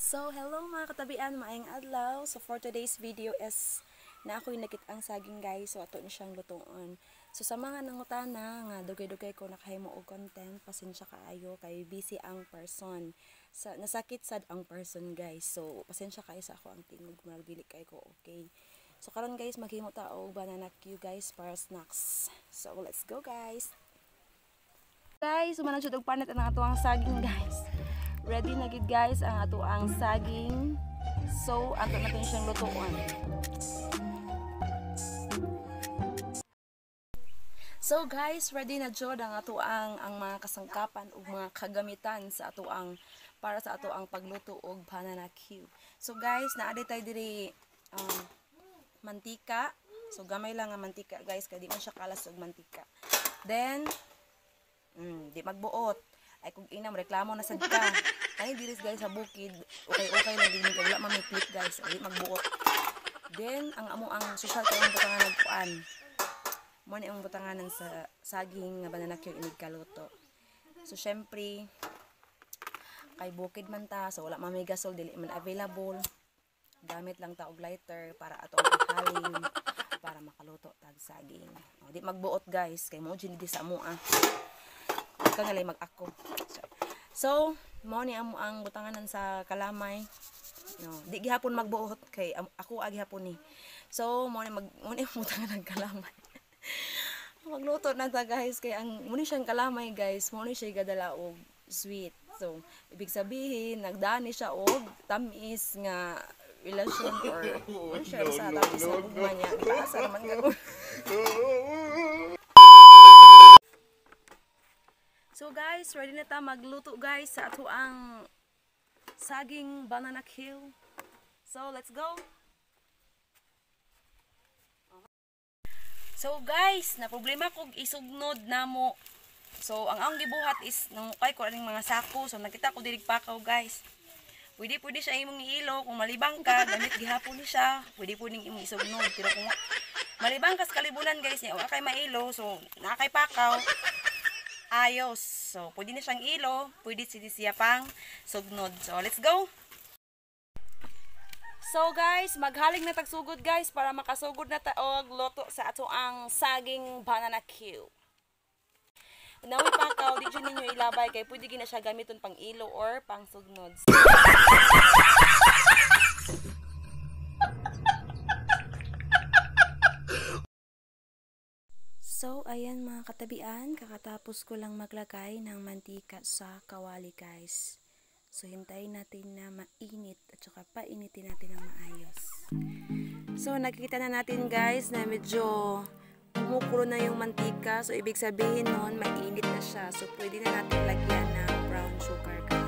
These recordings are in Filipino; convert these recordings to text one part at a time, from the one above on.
So, hello mga katabian, maayong adlaw. So, for today's video is na ako'y nakitang saging guys. So, ato ni siyang lutuon. So, sa mga nangutana nga dugay-dugay ko nakahimo og content, pasensya kaayo kay busy ang person. Nasakit sad ang person guys. So, pasensya kayo sa ako ang tingog, murag dili kay ko okay. So, karon guys, maghimo ta og banana Q guys para snacks. So, let's go guys. Guys, sumanang jud og panit ang atuang saging guys. Ready na gid guys ang ato ang saging. So, ato natin siyang lutuan. So guys, ready na jud ang ato ang mga kasangkapan ug mga kagamitan sa ato ang para sa ato ang pagluto og banana Q. So guys, naadi tay diri mantika. So gamay lang ang mantika guys kay di man siya kalas og mantika. Then di magbuot. Ay kung inam reklamo na sad ka. Kani diris guys sa bukid, okay lang din kay wala man may clip guys, di magbuot. Then ang amo ang social kay ang butangan nagkuan. Mo ni ang butanganan sa saging nga banana Q inig kaluto. So syempre kay bukid man ta, so wala man may gasol dili man available. Gamit lang ta og lighter para ato ang ihaling para makaluto tag saging. O, di magbuot guys kay mo di sa amo Ikaw nga mag-ako. So, mo ni amo ang butanganan sa kalamay. No, di gihapon magbuot kay ako agi hapon ni. So, mo ni butanganan ng kalamay. Magluto na ta guys kay ang mo ni siyang kalamay guys, mo ni siya gadala og sweet. So, ibig sabihin nagdani siya og tamis nga relasyon or siya sa tamis sa ugma niya. Asa man ka. So guys, ready na ta magluto guys sa ato ang saging banana Q. So let's go. So guys, na problema kog isugnod namo. So ang akong gibuhat is nang kay ko aning mga sako. So nakita ko diri pakaw guys. Pwede siya imong iilo kung malibang ka, gamit gihapon ni siya. Pwede ning imong isugnod pero kung malibang kas kalibunan guys, wa kay mailo, so nakay pakaw. Ayos. So, pwede na siyang ilo. Pwede siya pang sugnod. So, let's go! So, guys, maghaling na tagsugod, guys, para makasugod na taog loto sa ato ang saging banana Q. Nawi pakaw, di dyan ninyo ilabay kay pwede gina siya gamiton pang ilo or pang sugnod. So, ayan mga katabian, kakatapos ko lang maglagay ng mantika sa kawali guys. So, hintayin natin na mainit at saka painitin natin ng maayos. So, nakikita na natin guys na medyo kumukulo na yung mantika. So, ibig sabihin nun, mainit na siya. So, pwede na natin lagyan ng brown sugar guys.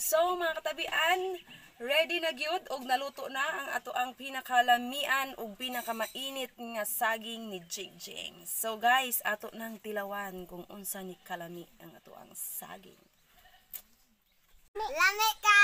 So mga katabian, ready na gyud og naluto na ang ato ang pinakalamian ug pinakamainit nga saging ni Jigjing. So guys, ato nang tilawan kung unsa ni kalami ang ato ang saging. Lami ka!